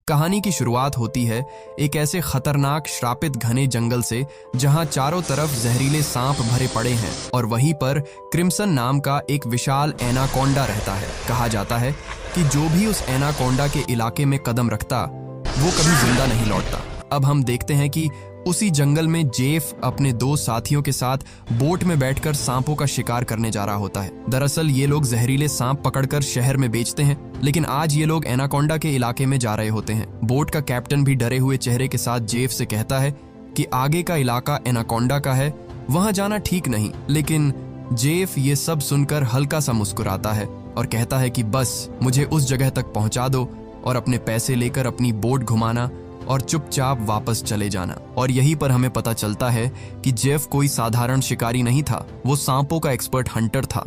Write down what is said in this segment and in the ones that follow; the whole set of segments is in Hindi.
कहानी की शुरुआत होती है एक ऐसे खतरनाक श्रापित घने जंगल से जहां चारों तरफ जहरीले सांप भरे पड़े हैं और वहीं पर क्रिम्सन नाम का एक विशाल एनाकोंडा रहता है। कहा जाता है कि जो भी उस एनाकोंडा के इलाके में कदम रखता वो कभी जिंदा नहीं लौटता। अब हम देखते हैं कि उसी जंगल में जेफ अपने दो साथियों के साथ बोट में बैठकर सांपों का शिकार करने जा रहा होता है। दरअसल ये लोग जहरीले सांप पकड़कर शहर में बेचते हैं, लेकिन आज ये लोग एनाकोंडा के इलाके में जा रहे होते हैं। बोट का कैप्टन भी डरे हुए चेहरे के साथ जेफ से कहता है कि आगे का इलाका एनाकोंडा का है, वहां जाना ठीक नहीं। लेकिन जेफ ये सब सुनकर हल्का सा मुस्कुराता है और कहता है कि बस मुझे उस जगह तक पहुंचा दो और अपने पैसे लेकर अपनी बोट घुमाना और चुपचाप वापस चले जाना। और यहीं पर हमें पता चलता है कि जेफ कोई साधारण शिकारी नहीं था, वो सांपों का एक्सपर्ट हंटर था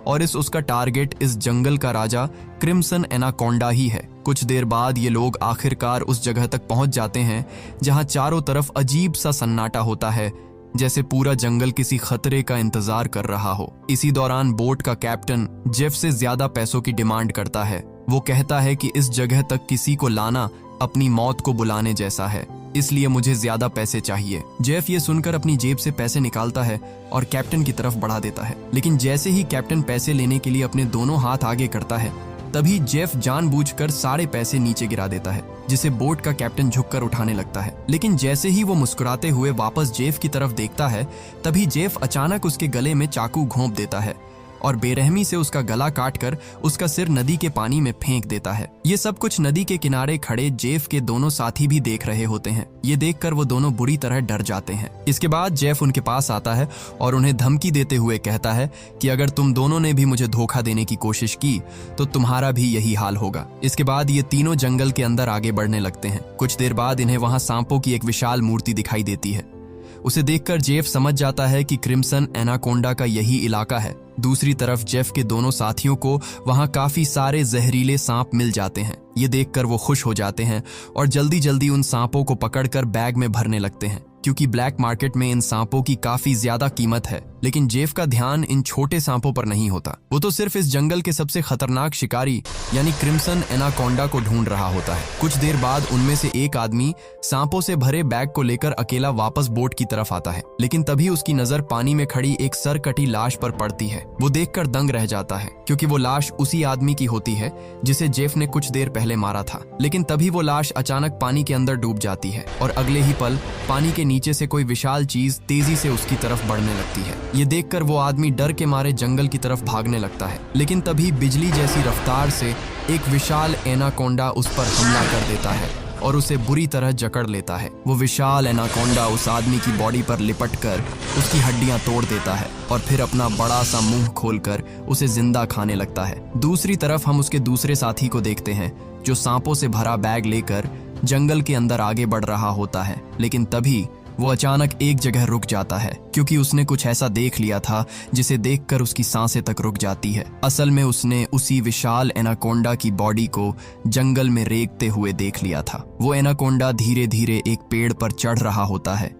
और उसका टारगेट इस जंगल का राजा क्रिम्सन एनाकोंडा ही है। कुछ देर बाद ये लोग आखिरकार उस जगह तक पहुंच जाते हैं जहां चारों तरफ अजीब सा सन्नाटा होता है, जैसे पूरा जंगल किसी खतरे का इंतजार कर रहा हो। इसी दौरान बोट का कैप्टन जेफ से ज्यादा पैसों की डिमांड करता है। वो कहता है कि इस जगह तक किसी को लाना अपनी मौत को बुलाने जैसा है, इसलिए मुझे ज्यादा पैसे चाहिए। जेफ ये सुनकर अपनी जेब से पैसे निकालता है और कैप्टन की तरफ बढ़ा देता है, लेकिन जैसे ही कैप्टन पैसे लेने के लिए अपने दोनों हाथ आगे करता है तभी जेफ जानबूझकर सारे पैसे नीचे गिरा देता है, जिसे बोट का कैप्टन झुककर उठाने लगता है। लेकिन जैसे ही वो मुस्कुराते हुए वापस जेफ की तरफ देखता है तभी जेफ अचानक उसके गले में चाकू घोंप देता है और बेरहमी से उसका गला काटकर उसका सिर नदी के पानी में फेंक देता है। ये सब कुछ नदी के किनारे खड़े जेफ के दोनों साथी भी देख रहे होते हैं। ये देखकर वो दोनों बुरी तरह डर जाते हैं। इसके बाद जेफ उनके पास आता है और उन्हें धमकी देते हुए कहता है कि अगर तुम दोनों ने भी मुझे धोखा देने की कोशिश की तो तुम्हारा भी यही हाल होगा। इसके बाद ये तीनों जंगल के अंदर आगे बढ़ने लगते हैं। कुछ देर बाद इन्हें वहां सांपों की एक विशाल मूर्ति दिखाई देती है। उसे देखकर जेफ समझ जाता है कि क्रिम्सन एनाकोंडा का यही इलाका है। दूसरी तरफ जेफ के दोनों साथियों को वहां काफी सारे जहरीले सांप मिल जाते हैं। ये देखकर वो खुश हो जाते हैं और जल्दी जल्दी उन सांपों को पकड़कर बैग में भरने लगते हैं, क्योंकि ब्लैक मार्केट में इन सांपों की काफी ज्यादा कीमत है। लेकिन जेफ का ध्यान इन छोटे सांपों पर नहीं होता, वो तो सिर्फ इस जंगल के सबसे खतरनाक शिकारी यानी क्रिम्सन एनाकोंडा को ढूंढ रहा होता है। कुछ देर बाद उनमें से एक आदमी सांपों से भरे बैग को लेकर अकेला वापस बोट की तरफ आता है, लेकिन तभी उसकी नजर पानी में खड़ी एक सरकटी लाश पर पड़ती है। वो देखकर दंग रह जाता है, क्योंकि वो लाश उसी आदमी की होती है जिसे जेफ ने कुछ देर पहले मारा था। लेकिन तभी वो लाश अचानक पानी के अंदर डूब जाती है और अगले ही पल पानी के नीचे से कोई विशाल चीज तेजी से उसकी तरफ बढ़ने लगती है। ये देखकर वो आदमी डर के मारे जंगल की तरफ भागने लगता है, लेकिन तभी बिजली जैसी रफ्तार से एक विशाल एनाकोंडा उस पर हमला कर देता है और उसे बुरी तरह जकड़ लेता है। वो विशाल एनाकोंडा उस आदमी की बॉडी पर लिपटकर उसकी हड्डियां तोड़ देता है और फिर अपना बड़ा सा मुंह खोलकर उसे जिंदा खाने लगता है। दूसरी तरफ हम उसके दूसरे साथी को देखते हैं जो सांपों से भरा बैग लेकर जंगल के अंदर आगे बढ़ रहा होता है, लेकिन तभी वो अचानक एक जगह रुक जाता है, क्योंकि उसने कुछ ऐसा देख लिया था जिसे देखकर उसकी सांसें तक रुक जाती है। असल में उसने उसी विशाल एनाकोंडा की बॉडी को जंगल में रेंगते हुए देख लिया था। वो एनाकोंडा धीरे धीरे एक पेड़ पर चढ़ रहा होता है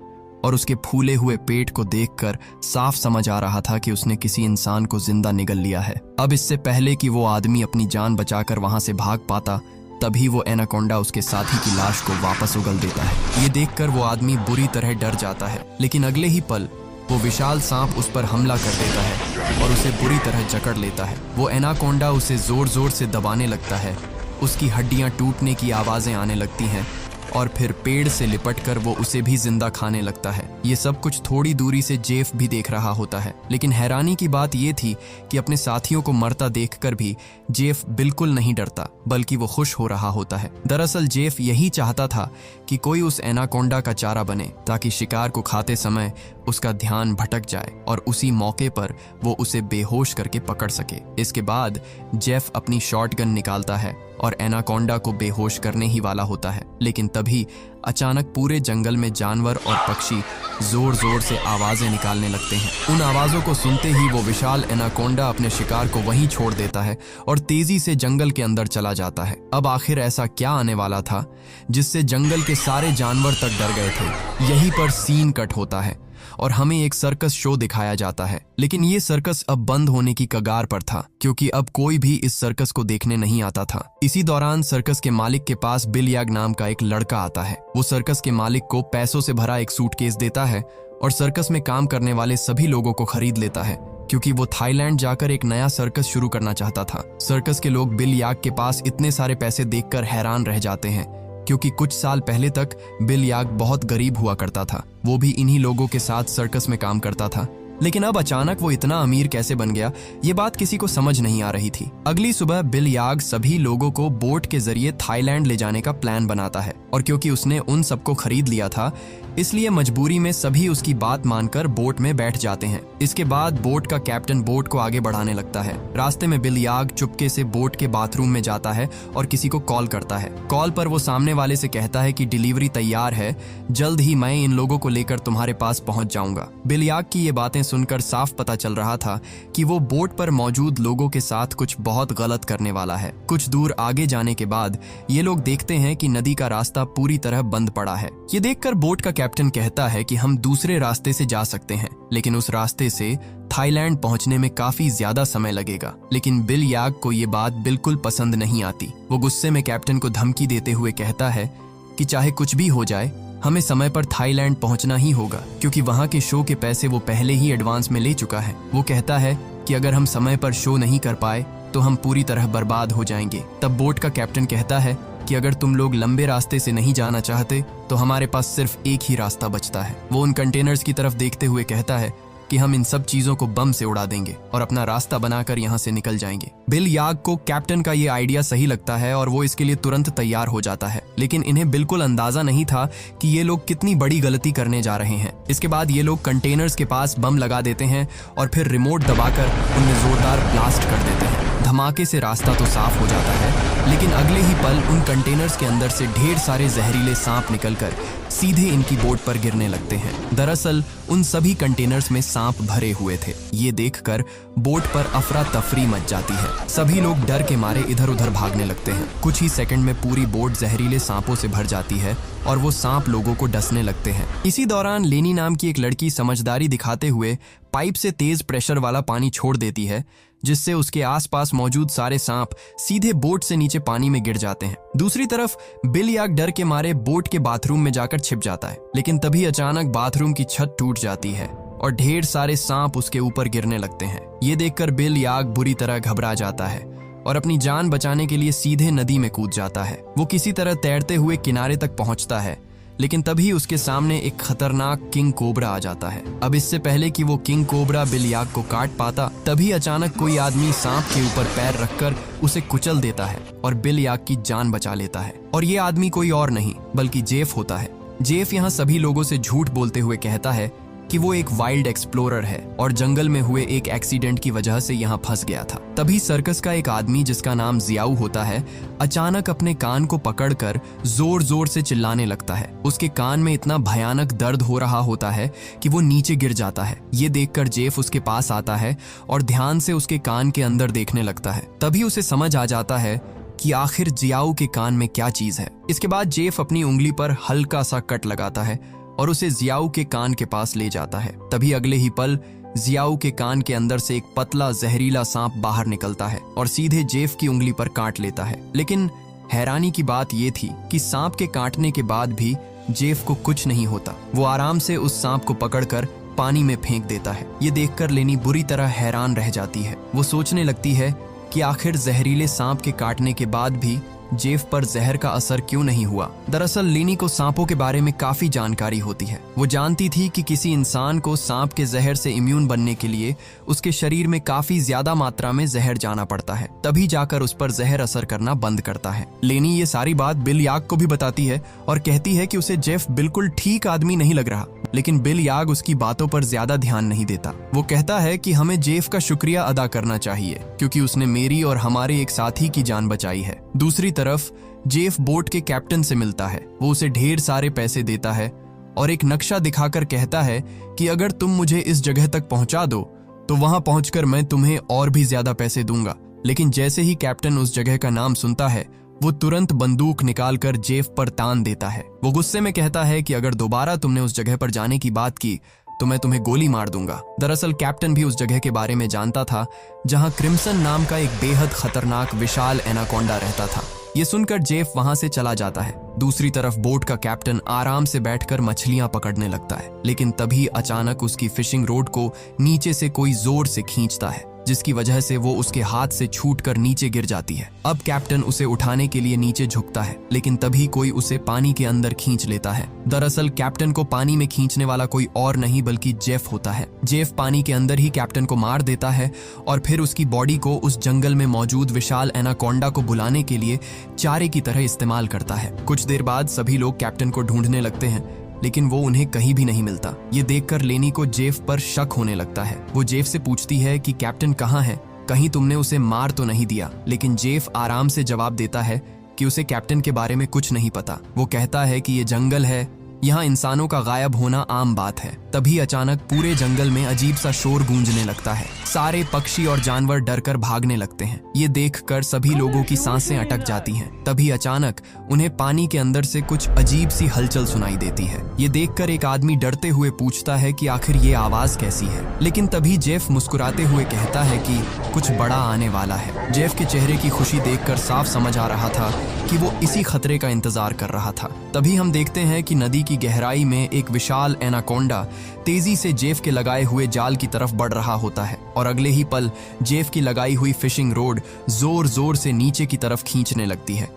और उसके फूले हुए पेट को देखकर साफ समझ आ रहा था कि उसने किसी इंसान को जिंदा निगल लिया है। अब इससे पहले कि वो आदमी अपनी जान बचाकर वहां से भाग पाता, तभी वो एनाकोंडा उसके साथी की लाश को वापस उगल देता है। ये देखकर वो आदमी बुरी तरह डर जाता है, लेकिन अगले ही पल वो विशाल सांप उस पर हमला कर देता है और उसे बुरी तरह जकड़ लेता है। वो एनाकोंडा उसे जोर जोर से दबाने लगता है, उसकी हड्डियां टूटने की आवाजें आने लगती हैं और फिर पेड़ से लिपटकर वो उसे भी जिंदा खाने लगता है। ये सब कुछ थोड़ी दूरी से जेफ भी देख रहा होता है, लेकिन हैरानी की बात ये थी कि अपने साथियों को मरता देखकर भी जेफ बिल्कुल नहीं डरता, बल्कि वो खुश हो रहा होता है। दरअसल जेफ यही चाहता था कि कोई उस एनाकोंडा का चारा बने, ताकि शिकार को खाते समय उसका ध्यान भटक जाए और उसी मौके पर वो उसे बेहोश करके पकड़ सके। इसके बाद जेफ अपनी शॉटगन निकालता है और एनाकोंडा को बेहोश करने ही वाला होता है, लेकिन तभी अचानक पूरे जंगल में जानवर और पक्षी जोर जोर से आवाजें निकालने लगते हैं। उन आवाजों को सुनते ही वो विशाल एनाकोंडा अपने शिकार को वहीं छोड़ देता है और तेजी से जंगल के अंदर चला जाता है। अब आखिर ऐसा क्या आने वाला था जिससे जंगल के सारे जानवर तक डर गए थे? यहीं पर सीन कट होता है और हमें एक सर्कस शो दिखाया जाता है। लेकिन ये सर्कस अब बंद होने की कगार पर था, क्योंकि अब कोई भी इस सर्कस को देखने नहीं आता था। इसी दौरान सर्कस के मालिक के पास बिल याग नाम का एक लड़का आता है। वो सर्कस के मालिक को पैसों से भरा एक सूटकेस देता है और सर्कस में काम करने वाले सभी लोगों को खरीद लेता है, क्योंकि वो थाईलैंड जाकर एक नया सर्कस शुरू करना चाहता था। सर्कस के लोग बिल याग के पास इतने सारे पैसे देखकर हैरान रह जाते हैं, क्योंकि कुछ साल पहले तक बिल याग बहुत गरीब हुआ करता था। वो भी इन्हीं लोगों के साथ सर्कस में काम करता था। लेकिन अब अचानक वो इतना अमीर कैसे बन गया, ये बात किसी को समझ नहीं आ रही थी। अगली सुबह बिल याग सभी लोगों को बोट के जरिए थाईलैंड ले जाने का प्लान बनाता है, और क्योंकि उसने उन सबको खरीद लिया था, इसलिए मजबूरी में सभी उसकी बात मानकर बोट में बैठ जाते हैं। इसके बाद बोट का कैप्टन बोट को आगे बढ़ाने लगता है। रास्ते में बिल याग चुपके से बोट के बाथरूम में जाता है और किसी को कॉल करता है। कॉल पर वो सामने वाले से कहता है कि डिलीवरी तैयार है, जल्द ही मैं इन लोगों को लेकर तुम्हारे पास पहुंच जाऊंगा। बिल याग की ये बातें सुनकर साफ पता चल रहा था कि वो बोट पर मौजूद लोगों के साथ कुछ बहुत गलत करने वाला है। कुछ दूर आगे जाने के बाद ये लोग देखते हैं कि नदी का रास्ता पूरी तरह बंद पड़ा है। ये देखकर बोट का कैप्टन कहता है कि हम दूसरे रास्ते से जा सकते हैं, लेकिन उस रास्ते से थाईलैंड पहुंचने में काफी ज्यादा समय लगेगा। लेकिन बिल याग को ये बात बिल्कुल पसंद नहीं आती। वो गुस्से में कैप्टन को धमकी देते हुए कहता है कि चाहे कुछ भी हो जाए, हमें समय पर थाईलैंड पहुंचना ही होगा, क्योंकि वहां के शो के पैसे वो पहले ही एडवांस में ले चुका है। वो कहता है कि अगर हम समय पर शो नहीं कर पाए तो हम पूरी तरह बर्बाद हो जाएंगे। तब बोट का कैप्टन कहता है कि अगर तुम लोग लंबे रास्ते से नहीं जाना चाहते तो हमारे पास सिर्फ एक ही रास्ता बचता है। वो उन कंटेनर्स की तरफ देखते हुए कहता है कि हम इन सब चीजों को बम से उड़ा देंगे और अपना रास्ता बनाकर यहाँ से निकल जाएंगे। बिल याग को कैप्टन का ये आइडिया सही लगता है और वो इसके लिए तुरंत तैयार हो जाता है, लेकिन इन्हें बिल्कुल अंदाजा नहीं था कि ये लोग कितनी बड़ी गलती करने जा रहे हैं। इसके बाद ये लोग कंटेनर्स के पास बम लगा देते हैं और फिर रिमोट दबाकर उनमें जोरदार ब्लास्ट कर देते हैं। धमाके से रास्ता तो साफ हो जाता है, लेकिन अगले ही पल उन कंटेनर्स के अंदर से ढेर सारे जहरीले सांप निकलकर सीधे इनकी बोट पर गिरने लगते हैं। दरअसल उन सभी कंटेनर्स में सांप भरे हुए थे। ये देखकर बोट पर अफरा तफरी मच जाती है। सभी लोग डर के मारे इधर उधर भागने लगते हैं। कुछ ही सेकंड में पूरी बोट जहरीले सांपों से भर जाती है और वो सांप लोगों को डसने लगते हैं। इसी दौरान लेनी नाम की एक लड़की समझदारी दिखाते हुए पाइप से तेज प्रेशर वाला पानी छोड़ देती है, जिससे उसके आसपास मौजूद सारे सांप सीधे बोट से नीचे पानी में गिर जाते हैं। दूसरी तरफ बिल याग डर के मारे बोट के बाथरूम में जाकर छिप जाता है, लेकिन तभी अचानक बाथरूम की छत टूट जाती है और ढेर सारे सांप उसके ऊपर गिरने लगते हैं। ये देखकर बिल याग बुरी तरह घबरा जाता है और अपनी जान बचाने के लिए सीधे नदी में कूद जाता है। वो किसी तरह तैरते हुए किनारे तक पहुंचता है, लेकिन तभी उसके सामने एक खतरनाक किंग कोबरा आ जाता है। अब इससे पहले कि वो किंग कोबरा बिल याग को काट पाता, तभी अचानक कोई आदमी सांप के ऊपर पैर रखकर उसे कुचल देता है और बिल याग की जान बचा लेता है। और ये आदमी कोई और नहीं बल्कि जेफ होता है। जेफ यहाँ सभी लोगों से झूठ बोलते हुए कहता है कि वो एक वाइल्ड एक्सप्लोरर है और जंगल में हुए एक एक्सीडेंट की वजह से यहाँ फंस गया था। तभी सर्कस का एक आदमी जिसका नाम जियाऊ होता है, अचानक अपने कान को पकड़कर जोर जोर से चिल्लाने लगता है। उसके कान में इतना भयानक दर्द हो रहा होता है कि वो नीचे गिर जाता है। ये देखकर जेफ उसके पास आता है और ध्यान से उसके कान के अंदर देखने लगता है। तभी उसे समझ आ जाता है कि आखिर जियाऊ के कान में क्या चीज है। इसके बाद जेफ अपनी उंगली पर हल्का सा कट लगाता है और उसे जियाऊ के कान के पास ले जाता है। तभी अगले ही पल जियाऊ के कान के अंदर से एक पतला जहरीला सांप बाहर निकलता है और सीधे जेफ की उंगली पर काट लेता है। लेकिन हैरानी की बात यह थी कि सांप के काटने के बाद भी जेफ को कुछ नहीं होता। वो आराम से उस सांप को पकड़कर पानी में फेंक देता है। ये देखकर लेनी बुरी तरह हैरान रह जाती है। वो सोचने लगती है कि आखिर जहरीले सांप के काटने के बाद भी जेफ पर जहर का असर क्यों नहीं हुआ। दरअसल लेनी को सांपों के बारे में काफी जानकारी होती है। वो जानती थी कि किसी इंसान को सांप के जहर से इम्यून बनने के लिए उसके शरीर में काफी ज्यादा मात्रा में जहर जाना पड़ता है, तभी जाकर उस पर जहर असर करना बंद करता है। लेनी ये सारी बात बिल याग को भी बताती है और कहती है कि उसे जेफ बिल्कुल ठीक आदमी नहीं लग रहा, लेकिन बिल याग उसकी बातों पर ज्यादा ध्यान नहीं देता। वो कहता है कि हमें जेफ का शुक्रिया अदा करना चाहिए, क्योंकि उसने मेरी और हमारे एक साथी की जान बचाई है। दूसरी तरफ जेफ बोट के कैप्टन से मिलता है। वो उसे ढेर सारे पैसे देता है और एक नक्शा दिखाकर कहता है कि अगर तुम मुझे इस जगह तक पहुंचा दो तो वहां पहुंचकर मैं तुम्हें और भी ज्यादा पैसे दूंगा। लेकिन जैसे ही कैप्टन उस जगह का नाम सुनता है, वो तुरंत बंदूक निकालकर जेफ पर तान देता है। वो गुस्से में कहता है कि अगर दोबारा तुमने उस जगह पर जाने की बात की तो मैं तुम्हें गोली मार दूंगा। दरअसल कैप्टन भी उस जगह के बारे में जानता था जहां क्रिम्सन नाम का एक बेहद खतरनाक विशाल एनाकोंडा रहता था। ये सुनकर जेफ वहां से चला जाता है। दूसरी तरफ बोट का कैप्टन आराम से बैठकर मछलियां पकड़ने लगता है, लेकिन तभी अचानक उसकी फिशिंग रोड को नीचे से कोई जोर से खींचता है, जिसकी वजह से वो उसके हाथ से छूटकर नीचे गिर जाती है। अब कैप्टन उसे उठाने के लिए नीचे झुकता है, लेकिन तभी कोई उसे पानी के अंदर खींच लेता है। दरअसल कैप्टन को पानी में खींचने वाला कोई और नहीं बल्कि जेफ होता है। जेफ पानी के अंदर ही कैप्टन को मार देता है और फिर उसकी बॉडी को उस जंगल में मौजूद विशाल एनाकोंडा को बुलाने के लिए चारे की तरह इस्तेमाल करता है। कुछ देर बाद सभी लोग कैप्टन को ढूंढने लगते हैं, लेकिन वो उन्हें कहीं भी नहीं मिलता। ये देखकर लेनी को जेफ पर शक होने लगता है। वो जेफ से पूछती है कि कैप्टन कहाँ है, कहीं तुमने उसे मार तो नहीं दिया। लेकिन जेफ आराम से जवाब देता है कि उसे कैप्टन के बारे में कुछ नहीं पता। वो कहता है कि ये जंगल है, यहाँ इंसानों का गायब होना आम बात है। तभी अचानक पूरे जंगल में अजीब सा शोर गूंजने लगता है। सारे पक्षी और जानवर डरकर भागने लगते हैं। ये देखकर सभी लोगों की सांसें अटक जाती हैं। तभी अचानक उन्हें पानी के अंदर से कुछ अजीब सी हलचल सुनाई देती है। ये देखकर एक आदमी डरते हुए पूछता है कि आखिर ये आवाज कैसी है। लेकिन तभी जेफ मुस्कुराते हुए कहता है कि कुछ बड़ा आने वाला है। जेफ के चेहरे की खुशी देखकर साफ समझ आ रहा था कि वो इसी खतरे का इंतजार कर रहा था। तभी हम देखते हैं कि नदी की गहराई में एक विशाल एनाकोंडा तेजी से जेफ के लगाए हुए जाल की तरफ बढ़ रहा होता है और अगले ही पल जेफ की लगाई हुई फिशिंग रोड जोर जोर से नीचे की तरफ खींचने लगती है।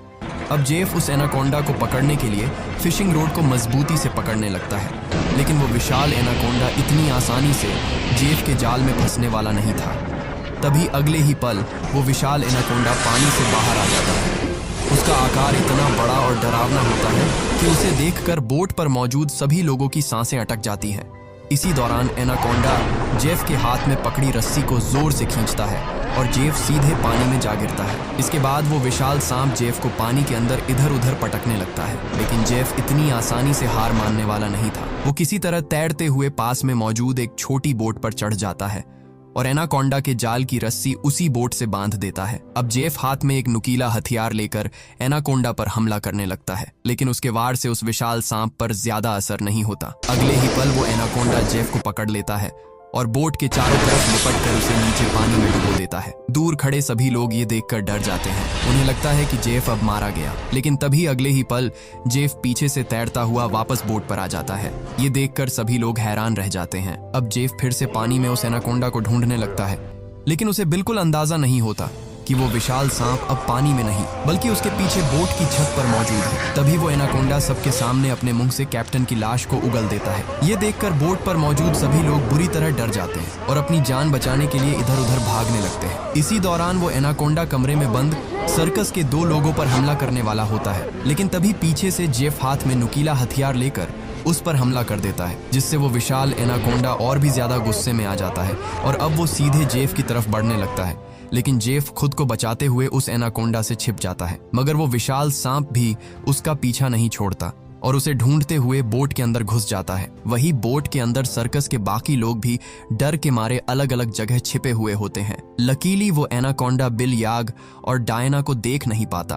अब जेफ उस एनाकोंडा को पकड़ने के लिए फिशिंग रोड को मजबूती से पकड़ने लगता है, लेकिन वो विशाल एनाकोंडा इतनी आसानी से जेफ के जाल में फंसने वाला नहीं था। तभी अगले ही पल वो विशाल एनाकोंडा पानी से बाहर आ जाता है। उसका आकार इतना बड़ा और डरावना होता है कि उसे देखकर बोट पर मौजूद सभी लोगों की सांसें अटक जाती हैं। इसी दौरान एनाकोंडा जेफ के हाथ में पकड़ी रस्सी को जोर से खींचता है और जेफ सीधे पानी में जा गिरता है। इसके बाद वो विशाल सांप जेफ को पानी के अंदर इधर उधर पटकने लगता है, लेकिन जेफ इतनी आसानी से हार मानने वाला नहीं था। वो किसी तरह तैरते हुए पास में मौजूद एक छोटी बोट पर चढ़ जाता है और एनाकोंडा के जाल की रस्सी उसी बोट से बांध देता है। अब जेफ हाथ में एक नुकीला हथियार लेकर एनाकोंडा पर हमला करने लगता है, लेकिन उसके वार से उस विशाल सांप पर ज्यादा असर नहीं होता। अगले ही पल वो एनाकोंडा जेफ को पकड़ लेता है और बोट के चारों तरफ लिपट कर उसे नीचे पानी में डुबो देता है। दूर खड़े सभी लोग ये देखकर डर जाते हैं। उन्हें लगता है कि जेफ अब मारा गया, लेकिन तभी अगले ही पल जेफ पीछे से तैरता हुआ वापस बोट पर आ जाता है। ये देखकर सभी लोग हैरान रह जाते हैं। अब जेफ फिर से पानी में उस एनाकोंडा को ढूंढने लगता है, लेकिन उसे बिल्कुल अंदाजा नहीं होता कि वो विशाल सांप अब पानी में नहीं बल्कि उसके पीछे बोट की छत पर मौजूद है। तभी वो एनाकोंडा सबके सामने अपने मुंह से कैप्टन की लाश को उगल देता है। ये देखकर बोट पर मौजूद सभी लोग बुरी तरह डर जाते हैं और अपनी जान बचाने के लिए इधर उधर भागने लगते हैं। इसी दौरान वो एनाकोंडा कमरे में बंद सर्कस के 2 लोगों पर हमला करने वाला होता है, लेकिन तभी पीछे से जेफ हाथ में नुकीला हथियार लेकर उस पर हमला कर देता है, जिससे वो विशाल एनाकोंडा और भी ज्यादा गुस्से में आ जाता है और अब वो सीधे जेफ की तरफ बढ़ने लगता है। लेकिन जेफ खुद को बचाते हुए उस एनाकोंडा से छिप जाता है, मगर वो विशाल सांप भी उसका पीछा नहीं छोड़ता और उसे ढूंढते हुए बोट के अंदर घुस जाता है। वही बोट के अंदर सर्कस के बाकी लोग भी डर के मारे अलग अलग जगह छिपे हुए होते हैं। लकीली वो एनाकोंडा बिल याग और डायना को देख नहीं पाता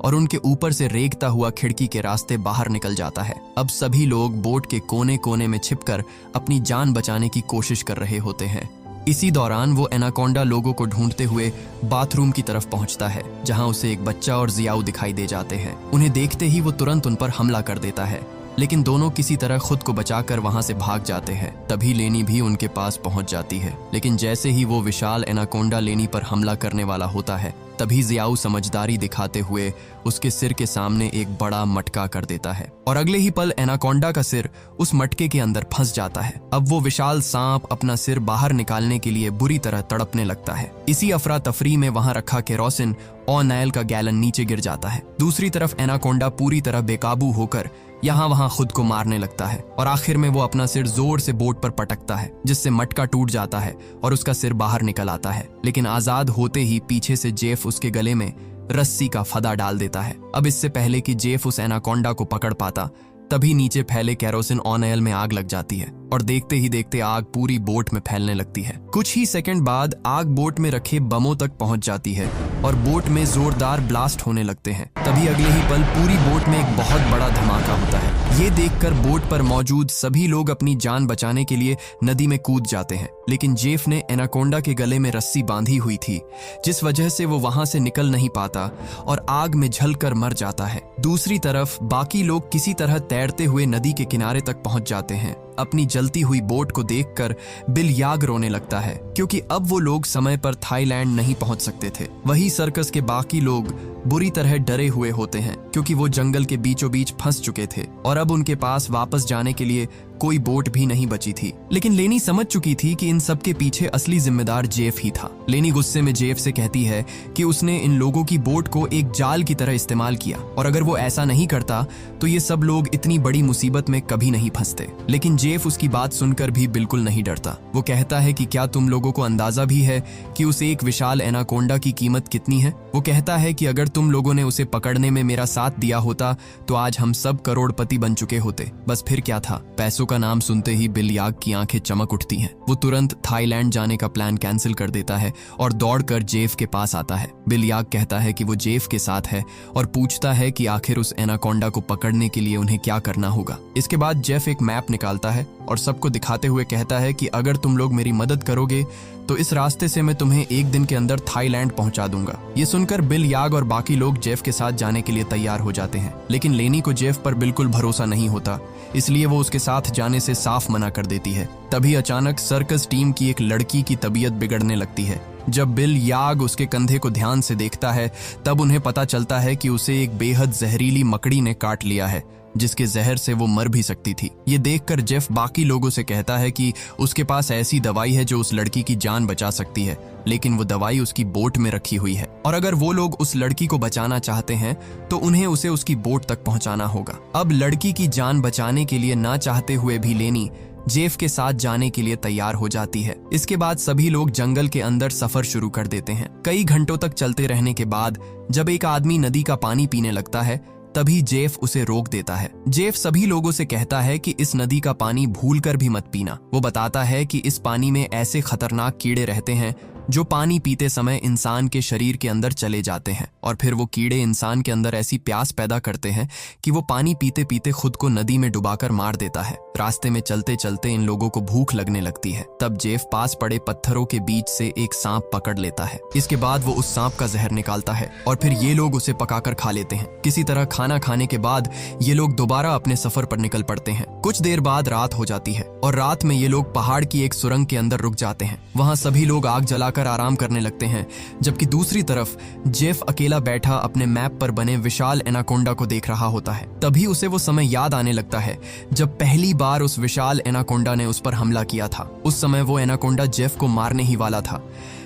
और उनके ऊपर से रेंगता हुआ खिड़की के रास्ते बाहर निकल जाता है। अब सभी लोग बोट के कोने कोने में छिपकर अपनी जान बचाने की कोशिश कर रहे होते हैं। इसी दौरान वो एनाकोंडा लोगों को ढूंढते हुए बाथरूम की तरफ पहुंचता है, जहां उसे एक बच्चा और जियाऊ दिखाई दे जाते हैं। उन्हें देखते ही वो तुरंत उन पर हमला कर देता है, लेकिन दोनों किसी तरह खुद को बचाकर वहां से भाग जाते हैं। तभी लेनी भी उनके पास पहुंच जाती है, लेकिन जैसे ही वो विशाल एनाकोंडा लेनी पर हमला करने वाला होता है, तभी जियाऊ समझदारी दिखाते हुए उसके सिर के सामने एक बड़ा मटका कर देता है और अगले ही पल एनाकोंडा का सिर उस मटके के अंदर फंस जाता है। अब वो विशाल सांप अपना सिर बाहर निकालने के लिए बुरी तरह तड़पने लगता है। इसी अफरा तफरी में वहां रखा केरोसिन और नायल का गैलन नीचे गिर जाता है। दूसरी तरफ एनाकोंडा पूरी तरह बेकाबू होकर यहाँ वहां खुद को मारने लगता है और आखिर में वो अपना सिर जोर से बोट पर पटकता है, जिससे मटका टूट जाता है और उसका सिर बाहर निकल आता है। लेकिन आजाद होते ही पीछे से जेफ उसके गले में रस्सी का फदा डाल देता है। अब इससे पहले कि जेफ उस एनाकोंडा को पकड़ पाता, तभी नीचे फैले केरोसिन ऑनयल में आग लग जाती है और देखते ही देखते आग पूरी बोट में फैलने लगती है। कुछ ही सेकंड बाद आग बोट में रखे बमों तक पहुंच जाती है और बोट में जोरदार ब्लास्ट होने लगते हैं। तभी अगले ही पल पूरी बोट में एक बहुत बड़ा धमाका होता है। ये देखकर बोट पर मौजूद सभी लोग अपनी जान बचाने के लिए नदी में कूद जाते हैं, लेकिन जेफ ने एनाकोंडा के गले में रस्सी बांधी हुई थी, जिस वजह से वो वहां से निकल नहीं पाता और आग में जलकर मर जाता है। दूसरी तरफ बाकी लोग किसी तरह तैरते हुए नदी के किनारे तक पहुंच जाते हैं। अपनी जलती हुई बोट को देखकर बिल याग रोने लगता है, क्योंकि अब वो लोग समय पर थाईलैंड नहीं पहुंच सकते थे। वही सर्कस के बाकी लोग बुरी तरह डरे हुए होते हैं, क्योंकि वो जंगल के बीचों बीच फंस चुके थे और अब उनके पास वापस जाने के लिए कोई बोट भी नहीं बची थी। लेकिन लेनी समझ चुकी थी कि इन सब के पीछे असली जिम्मेदार जेफ ही था। लेनी गुस्से में जेफ से कहती है कि उसने इन लोगों की बोट को एक जाल की तरह इस्तेमाल किया और अगर वो ऐसा नहीं करता तो ये सब लोग इतनी बड़ी मुसीबत में कभी नहीं फंसते। लेकिन जेफ उसकी बात सुनकर भी बिल्कुल नहीं डरता। वो कहता है कि क्या तुम लोगों को अंदाजा भी है कि उस एक विशाल एनाकोंडा की कीमत कितनी है? वो कहता है कि अगर तुम लोगों ने उसे पकड़ने में मेरा साथ दिया होता तो आज हम सब करोड़पति बन चुके होते। बस फिर क्या था। पैसों का नाम सुनते ही बिल याग की आंखें चमक उठती हैं। वो तुरंत थाईलैंड जाने का प्लान कैंसिल कर देता है और दौड़कर जेफ के पास आता है। बिल याग कहता है कि वो जेफ के साथ है और पूछता है कि आखिर उस एनाकोंडा को पकड़ने के लिए उन्हें क्या करना होगा। इसके बाद जेफ एक मैप निकालता है और सबको दिखाते हुए कहता है कि अगर तुम लोग मेरी मदद करोगे तो इस रास्ते से मैं तुम्हें एक दिन के अंदर थाईलैंड पहुंचा दूंगा। ये सुनकर बिल याग और बाकी लोग जेफ के साथ जाने के लिए तैयार हो जाते हैं, लेकिन लेनी को जेफ पर बिल्कुल भरोसा नहीं होता, इसलिए वो उसके साथ जाने से साफ मना कर देती है। तभी अचानक सर्कस टीम की एक लड़की की तबीयत बिगड़ने लगती है। जब बिल याग उसके कंधे को ध्यान से देखता है तब उन्हें पता चलता है कि उसे एक बेहद जहरीली मकड़ी ने काट लिया है, जिसके जहर से वो मर भी सकती थी। ये देखकर जेफ बाकी लोगों से कहता है कि उसके पास ऐसी दवाई है जो उस लड़की की जान बचा सकती है, लेकिन वो दवाई उसकी बोट में रखी हुई है और अगर वो लोग उस लड़की को बचाना चाहते हैं तो उन्हें उसे उसकी बोट तक पहुंचाना होगा। अब लड़की की जान बचाने के लिए ना चाहते हुए भी लेनी जेफ के साथ जाने के लिए तैयार हो जाती है। इसके बाद सभी लोग जंगल के अंदर सफर शुरू कर देते हैं। कई घंटों तक चलते रहने के बाद जब एक आदमी नदी का पानी पीने लगता है तभी जेफ उसे रोक देता है। जेफ सभी लोगों से कहता है कि इस नदी का पानी भूलकर भी मत पीना। वो बताता है कि इस पानी में ऐसे खतरनाक कीड़े रहते हैं जो पानी पीते समय इंसान के शरीर के अंदर चले जाते हैं और फिर वो कीड़े इंसान के अंदर ऐसी प्यास पैदा करते हैं कि वो पानी पीते पीते खुद को नदी में डुबाकर मार देता है। रास्ते में चलते चलते इन लोगों को भूख लगने लगती है। तब जेफ पास पड़े पत्थरों के बीच से एक सांप पकड़ लेता है। इसके बाद वो उस सांप का जहर निकालता है और फिर ये लोग उसे पकाकर खा लेते हैं। किसी तरह खाना खाने के बाद ये लोग दोबारा अपने सफर पर निकल पड़ते हैं। कुछ देर बाद रात हो जाती है और रात में ये लोग पहाड़ की एक सुरंग के अंदर रुक जाते हैं। वहां सभी लोग आग जलाकर आराम करने लगते हैं, जबकि दूसरी तरफ जेफ अकेला बैठा अपने मैप पर बने विशाल एनाकोंडा को देख रहा होता है। तभी उसे वो समय याद आने लगता है जब पहली बार उस विशाल एनाकोंडा ने उस पर हमला किया था। उस समय वो एनाकोंडा जेफ को मारने ही वाला था,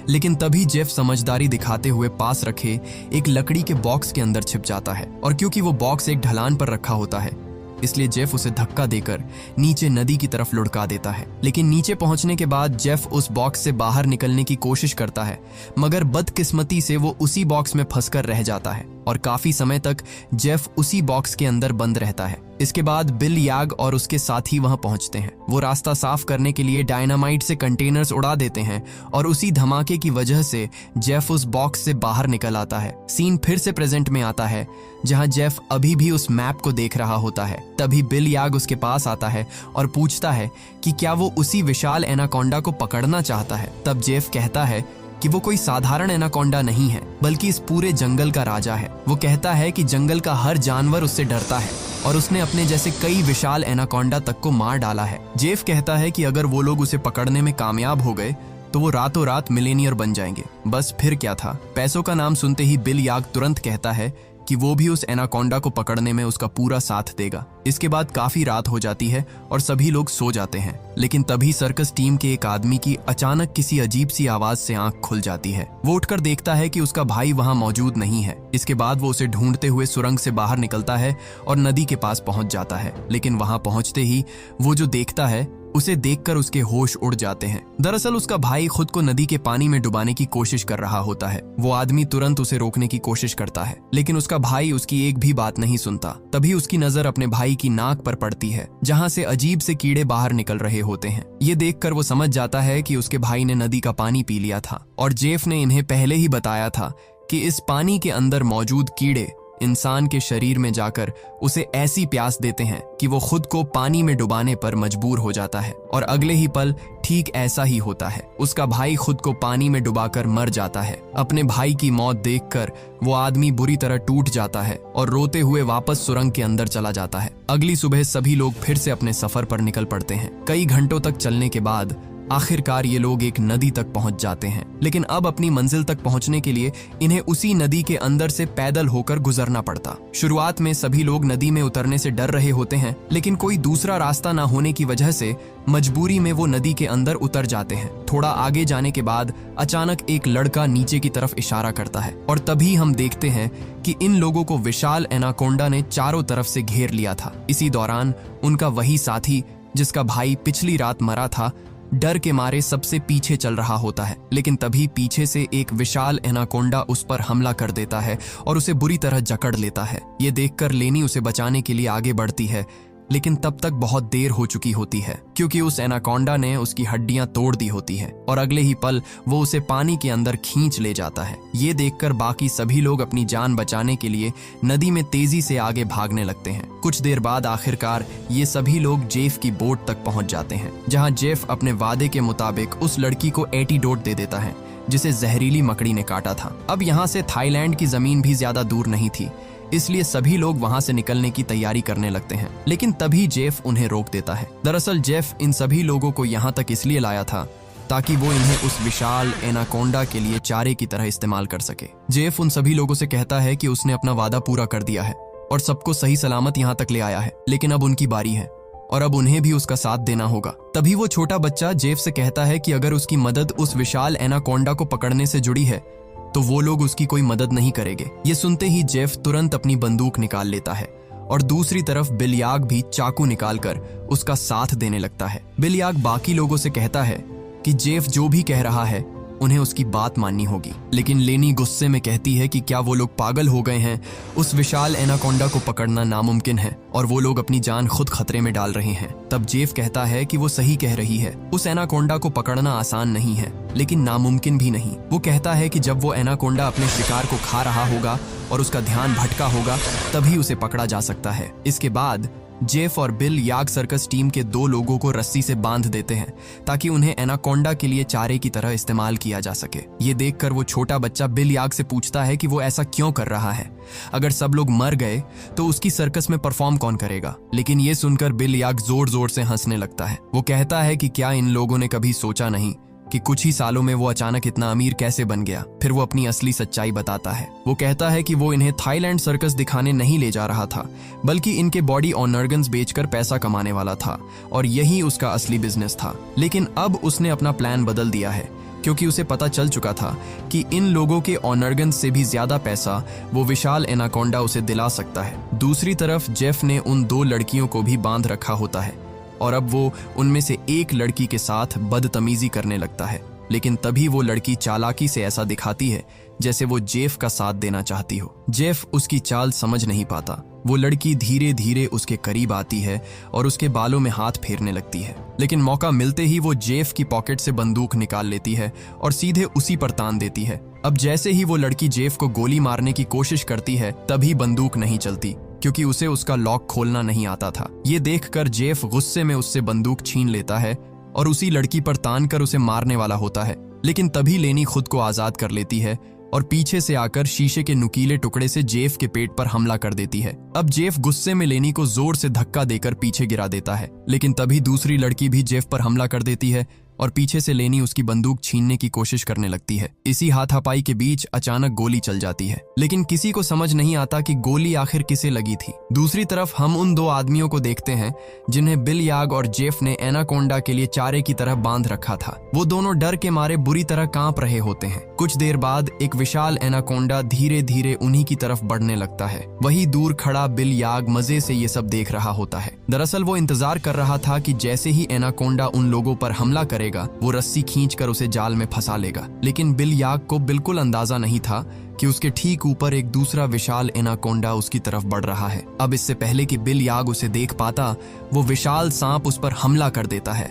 लेकिन तभी जेफ समझदारी दिखाते हुए पास रखे एक लकड़ी के बॉक्स के अंदर छिप जाता है और क्योंकि वो बॉक्स एक ढलान पर रखा होता है इसलिए जेफ उसे धक्का देकर नीचे नदी की तरफ लुढ़का देता है। लेकिन नीचे पहुंचने के बाद जेफ उस बॉक्स से बाहर निकलने की कोशिश करता है, मगर बदकिस्मती से वो उसी बॉक्स में फंसकर रह जाता है और काफी समय तक जेफ उसी बॉक्स के अंदर बंद रहता है। इसके बाद बिल याग और उसके साथी वहां पहुंचते हैं। वो रास्ता साफ करने के लिए डायनामाइट से कंटेनर्स उड़ा देते हैं और उसी धमाके की वजह से जेफ उस बॉक्स से बाहर निकल आता है। सीन फिर से प्रेजेंट में आता है जहां जेफ अभी भी उस मैप को देख रहा होता है। तभी बिल याग उसके पास आता है और पूछता है कि क्या वो उसी विशाल एनाकोंडा को पकड़ना चाहता है। तब जेफ कहता है कि वो कोई साधारण एनाकोंडा नहीं है, बल्कि इस पूरे जंगल का राजा है। वो कहता है कि जंगल का हर जानवर उससे डरता है और उसने अपने जैसे कई विशाल एनाकोंडा तक को मार डाला है। जेफ कहता है कि अगर वो लोग उसे पकड़ने में कामयाब हो गए तो वो रातों रात मिलेनियर बन जाएंगे। बस फिर क्या था। पैसों का नाम सुनते ही बिल याग तुरंत कहता है कि वो भी उस एनाकोंडा को पकड़ने में उसका पूरा साथ देगा। इसके बाद काफी रात हो जाती है और सभी लोग सो जाते हैं, लेकिन तभी सर्कस टीम के एक आदमी की अचानक किसी अजीब सी आवाज से आंख खुल जाती है। वो उठकर देखता है कि उसका भाई वहां मौजूद नहीं है। इसके बाद वो उसे ढूंढते हुए सुरंग से बाहर निकलता है और नदी के पास पहुंच जाता है, लेकिन वहां पहुंचते ही वो जो देखता है उसे देखकर उसके होश उड़ जाते हैं। दरअसल उसका भाई खुद को नदी के पानी में डुबाने की कोशिश कर रहा होता है। वो आदमी तुरंत उसे रोकने की कोशिश करता है, लेकिन उसका भाई उसकी एक भी बात नहीं सुनता। तभी उसकी नजर अपने भाई की नाक पर पड़ती है, जहां से अजीब से कीड़े बाहर निकल रहे होते हैं। ये देखकर वो समझ जाता है कि उसके भाई ने नदी का पानी पी लिया था और जेफ ने इन्हें पहले ही बताया था कि इस पानी के अंदर मौजूद कीड़े इंसान के शरीर में जाकर उसे ऐसी प्यास देते हैं कि वो खुद को पानी में डुबाने पर मजबूर हो जाता है। और अगले ही पल ठीक ऐसा ही होता है, उसका भाई खुद को पानी में डुबाकर मर जाता है। अपने भाई की मौत देखकर वो आदमी बुरी तरह टूट जाता है और रोते हुए वापस सुरंग के अंदर चला जाता है। अगली सुबह सभी लोग फिर से अपने सफर पर निकल पड़ते हैं। कई घंटों तक चलने के बाद आखिरकार ये लोग एक नदी तक पहुंच जाते हैं, लेकिन अब अपनी मंजिल तक पहुंचने के लिए इन्हें उसी नदी के अंदर से पैदल होकर गुजरना पड़ता। शुरुआत में सभी लोग नदी में उतरने से डर रहे होते हैं, लेकिन कोई दूसरा रास्ता ना होने की वजह से मजबूरी में वो नदी के अंदर उतर जाते हैं। थोड़ा आगे जाने के बाद अचानक एक लड़का नीचे की तरफ इशारा करता है और तभी हम देखते हैं कि इन लोगों को विशाल एनाकोंडा ने चारों तरफ से घेर लिया था। इसी दौरान उनका वही साथी जिसका भाई पिछली रात मरा था, डर के मारे सबसे पीछे चल रहा होता है, लेकिन तभी पीछे से एक विशाल एनाकोंडा उस पर हमला कर देता है और उसे बुरी तरह जकड़ लेता है। ये देखकर लेनी उसे बचाने के लिए आगे बढ़ती है, लेकिन तब तक बहुत देर हो चुकी होती है क्योंकि उस एनाकोंडा ने उसकी हड्डियां तोड़ दी होती हैं और अगले ही पल वो उसे पानी के अंदर खींच ले जाता है। ये देखकर बाकी सभी लोग अपनी जान बचाने के लिए नदी में तेजी से आगे भागने लगते हैं। कुछ देर बाद आखिरकार ये सभी लोग जेफ की बोट तक पहुंच जाते हैं, जहां जेफ अपने वादे के मुताबिक उस लड़की को एंटीडोट दे देता है जिसे जहरीली मकड़ी ने काटा था। अब यहाँ से थाईलैंड की जमीन भी ज्यादा दूर नहीं थी, इसलिए सभी लोग वहां से निकलने की तैयारी करने लगते हैं, लेकिन तभी जेफ उन्हें रोक देता है। दरअसल जेफ इन सभी लोगों को यहाँ तक इसलिए लाया था ताकि वो इन्हें उस विशाल एनाकोंडा के लिए चारे की तरह इस्तेमाल कर सके। जेफ उन सभी लोगों से कहता है कि उसने अपना वादा पूरा कर दिया है और सबको सही सलामत यहाँ तक ले आया है, लेकिन अब उनकी बारी है और अब उन्हें भी उसका साथ देना होगा। तभी वो छोटा बच्चा जेफ से कहता है कि अगर उसकी मदद उस विशाल एनाकोंडा को पकड़ने से जुड़ी है तो वो लोग उसकी कोई मदद नहीं करेंगे। ये सुनते ही जेफ तुरंत अपनी बंदूक निकाल लेता है और दूसरी तरफ बिलयाग भी चाकू निकालकर उसका साथ देने लगता है। बिलयाग बाकी लोगों से कहता है कि जेफ जो भी कह रहा है उन्हें उसकी बात माननी होगी, लेकिन लेनी गुस्से में कहती है कि क्या वो लोग पागल हो गए हैं, उस विशाल एनाकोंडा को पकड़ना नामुमकिन है और वो लोग अपनी जान खुद खतरे में डाल रहे हैं। तब जेफ कहता है कि वो सही कह रही है, उस एनाकोंडा को पकड़ना आसान नहीं है लेकिन नामुमकिन भी नहीं। वो कहता है कि जब वो एनाकोंडा अपने शिकार को खा रहा होगा और उसका ध्यान भटका होगा तभी उसे पकड़ा जा सकता है। इसके बाद जेफ और बिल याग सर्कस टीम के 2 लोगों को रस्सी से बांध देते हैं ताकि उन्हें एनाकोंडा के लिए चारे की तरह इस्तेमाल किया जा सके। ये देखकर वो छोटा बच्चा बिल याग से पूछता है कि वो ऐसा क्यों कर रहा है, अगर सब लोग मर गए तो उसकी सर्कस में परफॉर्म कौन करेगा। लेकिन ये सुनकर बिल याग जोर जोर से हंसने लगता है। वो कहता है कि क्या इन लोगों ने कभी सोचा नहीं कि कुछ ही सालों में वो अचानक इतना अमीर कैसे बन गया। फिर वो अपनी असली सच्चाई बताता है। वो कहता है कि वो इन्हें थाईलैंड सर्कस दिखाने नहीं ले जा रहा था, बल्कि इनके बॉडी ऑर्गन्स बेचकर पैसा कमाने वाला था और यही उसका असली बिजनेस था। लेकिन अब उसने अपना प्लान बदल दिया है क्योंकि उसे पता चल चुका था कि इन लोगों के ऑर्गन्स से भी ज्यादा पैसा वो विशाल एनाकोंडा उसे दिला सकता है। दूसरी तरफ जेफ ने उन 2 लड़कियों को भी बांध रखा होता है और अब वो उनमें से एक लड़की के साथ बदतमीजी करने लगता है, लेकिन तभी वो लड़की चालाकी से ऐसा दिखाती है जैसे वो जेफ का साथ देना चाहती हो। जेफ उसकी चाल समझ नहीं पाता। वो लड़की धीरे धीरे उसके करीब आती है और उसके बालों में हाथ फेरने लगती है, लेकिन मौका मिलते ही वो जेफ की पॉकेट से बंदूक निकाल लेती है और सीधे उसी पर तान देती है। अब जैसे ही वो लड़की जेफ को गोली मारने की कोशिश करती है तभी बंदूक नहीं चलती क्योंकि उसे उसका लॉक खोलना नहीं आता था। ये देखकर जेफ गुस्से में उससे बंदूक छीन लेता है और उसी लड़की पर तान कर उसे मारने वाला होता है, लेकिन तभी लेनी खुद को आजाद कर लेती है और पीछे से आकर शीशे के नुकीले टुकड़े से जेफ के पेट पर हमला कर देती है। अब जेफ गुस्से में लेनी को जोर से धक्का देकर पीछे गिरा देता है, लेकिन तभी दूसरी लड़की भी जेफ पर हमला कर देती है और पीछे से लेनी उसकी बंदूक छीनने की कोशिश करने लगती है। इसी हाथापाई के बीच अचानक गोली चल जाती है, लेकिन किसी को समझ नहीं आता कि गोली आखिर किसे लगी थी। दूसरी तरफ हम उन 2 आदमियों को देखते हैं जिन्हें बिल याग और जेफ ने एनाकोंडा के लिए चारे की तरह बांध रखा था। वो दोनों डर के मारे बुरी तरह कांप रहे होते हैं। कुछ देर बाद एक विशाल एनाकोंडा धीरे धीरे उन्हीं की तरफ बढ़ने लगता है। वही दूर खड़ा बिल याग मजे से ये सब देख रहा होता है। दरअसल वो इंतजार कर रहा था कि जैसे ही एनाकोंडा उन लोगों पर हमला करे वो रस्सी खींचकर उसे जाल में फंसा लेगा, लेकिन बिल याग को बिल्कुल अंदाजा नहीं था कि उसके ठीक ऊपर एक दूसरा विशाल एनाकोंडा उसकी तरफ बढ़ रहा है। अब इससे पहले कि बिल याग उसे देख पाता, वो विशाल सांप उस पर हमला कर देता है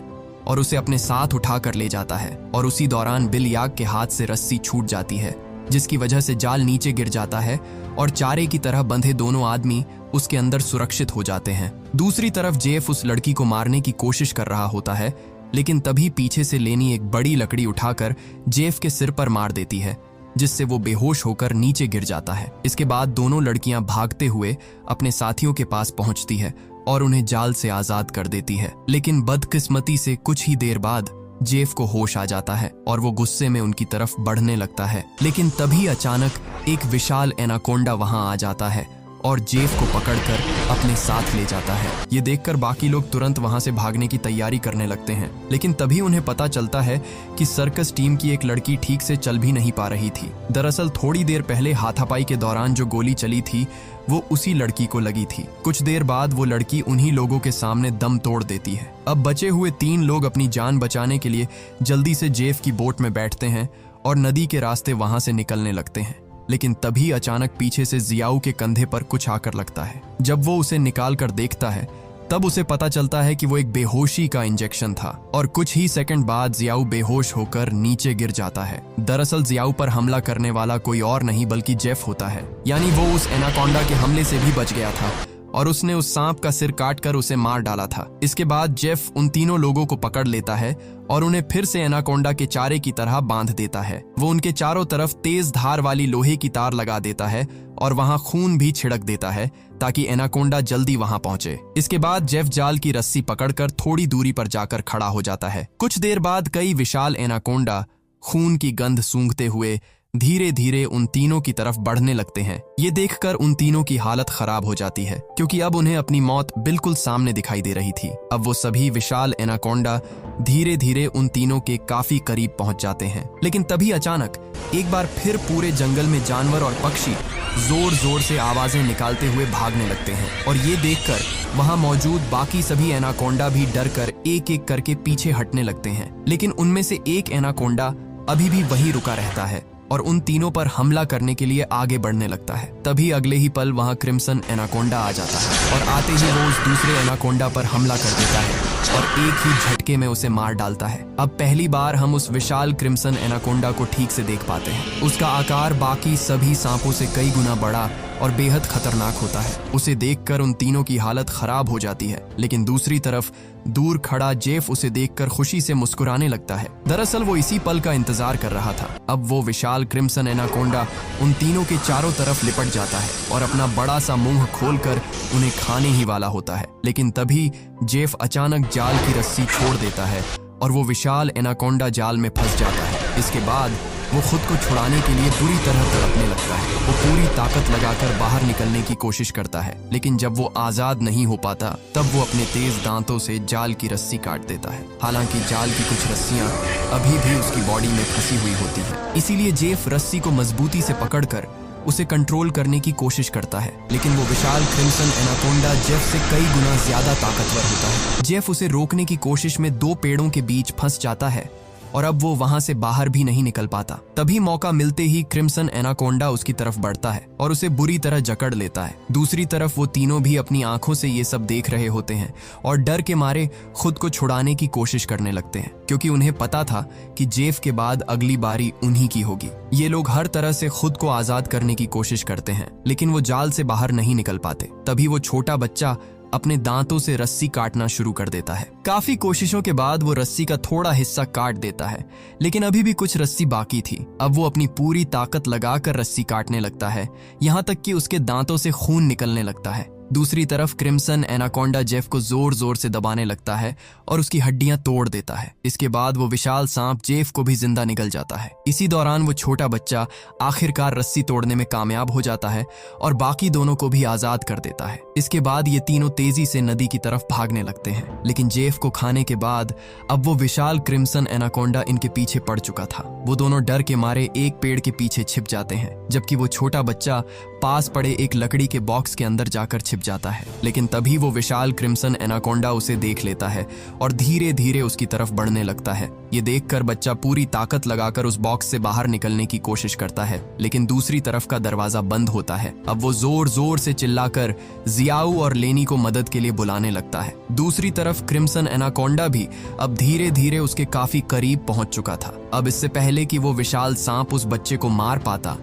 और उसे अपने साथ उठाकर ले जाता है और उसी दौरान बिल याग के हाथ से रस्सी छूट जाती है जिसकी वजह से जाल नीचे गिर जाता है और चारे की तरह बंधे दोनों आदमी उसके अंदर सुरक्षित हो जाते हैं। दूसरी तरफ जेफ उस लड़की को मारने की कोशिश कर रहा होता है, लेकिन तभी पीछे से लेनी एक बड़ी लकड़ी उठाकर जेफ के सिर पर मार देती है, जिससे वो बेहोश होकर नीचे गिर जाता है। इसके बाद दोनों लड़कियां भागते हुए अपने साथियों के पास पहुंचती है और उन्हें जाल से आजाद कर देती है। लेकिन बदकिस्मती से कुछ ही देर बाद जेफ को होश आ जाता है और वो गुस्से में उनकी तरफ बढ़ने लगता है। लेकिन तभी अचानक एक विशाल एनाकोंडा वहां आ जाता है और जेफ को पकड़कर अपने साथ ले जाता है। ये देखकर बाकी लोग तुरंत वहां से भागने की तैयारी करने लगते हैं, लेकिन तभी उन्हें पता चलता है कि सर्कस टीम की एक लड़की ठीक से चल भी नहीं पा रही थी। दरअसल थोड़ी देर पहले हाथापाई के दौरान जो गोली चली थी वो उसी लड़की को लगी थी। कुछ देर बाद वो लड़की उन्हीं लोगों के सामने दम तोड़ देती है। अब बचे हुए 3 लोग अपनी जान बचाने के लिए जल्दी से जेफ की बोट में बैठते हैं और नदी के रास्ते वहां से निकलने लगते हैं। लेकिन तभी अचानक पीछे से जियाऊ के कंधे पर कुछ आकर लगता है। जब वो उसे निकाल कर देखता है तब उसे पता चलता है कि वो एक बेहोशी का इंजेक्शन था और कुछ ही सेकंड बाद जियाऊ बेहोश होकर नीचे गिर जाता है। दरअसल जियाऊ पर हमला करने वाला कोई और नहीं बल्कि जेफ होता है, यानी वो उस एनाकोंडा के हमले से भी बच गया था और उसने उस सांप का सिर काटकर उसे मार डाला था। इसके बाद जेफ उन तीनों लोगों को पकड़ लेता है और उन्हें फिर से एनाकोंडा के चारे की तरह बांध देता है। वो उनके चारों तरफ तेज धार वाली लोहे की तार लगा देता है और वहां खून भी छिड़क देता है ताकि एनाकोंडा जल्दी वहां पहुंचे। इसके बाद जेफ जाल की रस्सी पकड़कर थोड़ी दूरी पर जाकर खड़ा हो जाता है। कुछ देर बाद कई विशाल एनाकोंडा खून की गंध सूंघते हुए धीरे धीरे उन तीनों की तरफ बढ़ने लगते हैं। ये देखकर उन तीनों की हालत खराब हो जाती है, क्योंकि अब उन्हें अपनी मौत बिल्कुल सामने दिखाई दे रही थी। अब वो सभी विशाल एनाकोंडा धीरे धीरे उन तीनों के काफी करीब पहुंच जाते हैं। लेकिन तभी अचानक एक बार फिर पूरे जंगल में जानवर और पक्षी जोर जोर से आवाजें निकालते हुए भागने लगते हैं और ये देखकर वहां मौजूद बाकी सभी एनाकोंडा भी डर कर एक एक करके पीछे हटने लगते हैं। लेकिन उनमें से एक एनाकोंडा अभी भी वहीं रुका रहता है और उन तीनों पर हमला करने के लिए आगे बढ़ने लगता है। तभी अगले ही पल वहां क्रिम्सन एनाकोंडा आ जाता है और आते ही वो उस दूसरे एनाकोंडा पर हमला कर देता है और एक ही झटके में उसे मार डालता है। अब पहली बार हम उस विशाल क्रिम्सन एनाकोंडा को ठीक से देख पाते हैं। उसका आकार बाकी सभी सांपों से कई गुना बड़ा और बेहद खतरनाक होता है। उसे देखकर उन तीनों की हालत खराब हो जाती है, लेकिन दूसरी तरफ दूर खड़ा जेफ उसे देखकर खुशी से मुस्कुराने लगता है। दरअसल वो इसी पल का इंतजार कर रहा था। अब वो विशाल क्रिम्सन एनाकोंडा उन तीनों के चारों तरफ लिपट जाता है और अपना बड़ा सा मुंह खोलकर उन्हें खाने ही वाला होता है। लेकिन तभी जेफ अचानक जाल की रस्सी छोड़ देता है और वो विशाल एनाकोंडा जाल में फंस जाता है। इसके बाद वो खुद को छुड़ाने के लिए बुरी तरह तड़पने लगता है। वो पूरी ताकत लगाकर बाहर निकलने की कोशिश करता है, लेकिन जब वो आजाद नहीं हो पाता तब वो अपने तेज दांतों से जाल की रस्सी काट देता है। हालांकि जाल की कुछ रस्सियां अभी भी उसकी बॉडी में फंसी हुई होती है, इसीलिए जेफ रस्सी को मजबूती से पकड़कर उसे कंट्रोल करने की कोशिश करता है। लेकिन वो विशाल क्रिम्सन एनाकोंडा जेफ से कई गुना ज्यादा ताकतवर होता है। जेफ उसे रोकने की कोशिश में 2 पेड़ों के बीच फंस जाता है और अब वो वहां से बाहर भी नहीं निकल पाता। तभी मौका मिलते ही क्रिम्सन एनाकोंडा उसकी तरफ बढ़ता है और उसे बुरी तरह जकड़ लेता है। दूसरी तरफ वो तीनों भी अपनी आंखों से ये सब देख रहे होते हैं और डर के मारे खुद को छुड़ाने की कोशिश करने लगते हैं, क्योंकि उन्हें पता था कि जेफ के बाद अगली बारी उन्हीं की होगी। ये लोग हर तरह से खुद को आजाद करने की कोशिश करते हैं, लेकिन वो जाल से बाहर नहीं निकल पाते। तभी वो छोटा बच्चा अपने दांतों से रस्सी काटना शुरू कर देता है। काफी कोशिशों के बाद वो रस्सी का थोड़ा हिस्सा काट देता है, लेकिन अभी भी कुछ रस्सी बाकी थी। अब वो अपनी पूरी ताकत लगाकर रस्सी काटने लगता है, यहाँ तक कि उसके दांतों से खून निकलने लगता है। दूसरी तरफ क्रिम्सन एनाकोंडा जेफ को जोर जोर से दबाने लगता है और उसकी हड्डियां तोड़ देता है। इसके बाद वो विशाल सांप जेफ को भी जिंदा निगल जाता है। इसी दौरान वो छोटा बच्चा आखिरकार रस्सी तोड़ने में कामयाब हो जाता है और बाकी दोनों को भी आजाद कर देता है। इसके बाद ये तीनों तेजी से नदी की तरफ भागने लगते हैं, लेकिन जेफ को खाने के बाद अब वो विशाल क्रिम्सन एनाकोंडा इनके पीछे पड़ चुका था। वो दोनों डर के मारे एक पेड़ के पीछे छिप जाते हैं, जबकि वो छोटा बच्चा पास पड़े एक लकड़ी के बॉक्स के अंदर जाकर छिप जाता है। लेकिन तभी वो विशाल क्रिम्सन एनाकोंडा उसे देख लेता है और धीरे धीरे उसकी तरफ बढ़ने लगता है। ये देखकर बच्चा पूरी ताकत लगाकर उस बॉक्स से बाहर निकलने की कोशिश करता है, लेकिन दूसरी तरफ का दरवाजा बंद होता है। अब वो जोर जोर से चिल्लाकर जियाऊ और लेनी को मदद के लिए बुलाने लगता है। दूसरी तरफ क्रिम्सन एनाकोंडा भी अब धीरे धीरे उसके काफी करीब पहुंच चुका था। अब इससे पहले कि वो विशाल सांप उस बच्चे को मार पाता,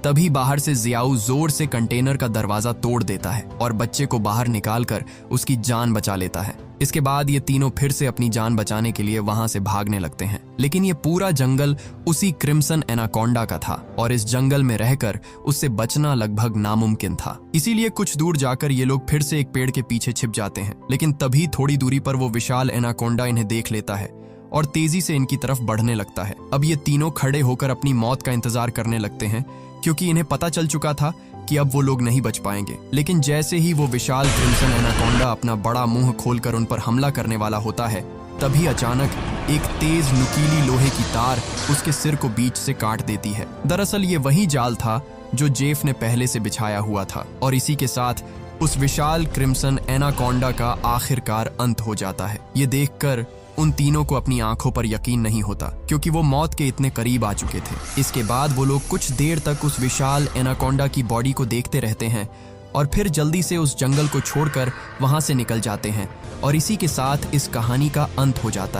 तभी बाहर से जियाऊ जोर से कंटेनर का दरवाजा तोड़ देता है और बच्चे को बाहर निकालकर उसकी जान बचा लेता है। इसके बाद ये तीनों फिर से अपनी जान बचाने के लिए वहां से भागने लगते हैं। लेकिन ये पूरा जंगल उसी क्रिम्सन एनाकोंडा का था और इस जंगल में रहकर उससे बचना लगभग नामुमकिन था। इसीलिए कुछ दूर जाकर ये लोग फिर से एक पेड़ के पीछे छिप जाते हैं। लेकिन तभी थोड़ी दूरी पर वो विशाल एनाकोंडा इन्हें देख लेता है और तेजी से इनकी तरफ बढ़ने लगता है। अब ये तीनों खड़े होकर अपनी मौत का इंतजार करने लगते हैं, क्योंकि इन्हें पता चल चुका था कि अब वो लोग नहीं बच पाएंगे। लेकिन जैसे ही वो विशाल क्रिम्सन एनाकोंडा अपना बड़ा मुंह खोलकर उन पर हमला करने वाला होता है, तभी अचानक एक तेज नुकीली लोहे की तार उसके सिर को बीच से काट देती है। दरअसल ये वही जाल था जो जेफ ने पहले से बिछाया हुआ था और इसी के साथ उस विशाल क्रिम्सन एनाकोंडा का आखिरकार अंत हो जाता है। ये देखकर उन तीनों को अपनी आंखों पर यकीन नहीं होता, क्योंकि वो मौत के इतने करीब आ चुके थे। इसके बाद वो लोग कुछ देर तक उस विशाल एनाकोंडा की बॉडी को देखते रहते हैं और फिर जल्दी से उस जंगल को छोड़कर वहां से निकल जाते हैं और इसी के साथ इस कहानी का अंत हो जाता है।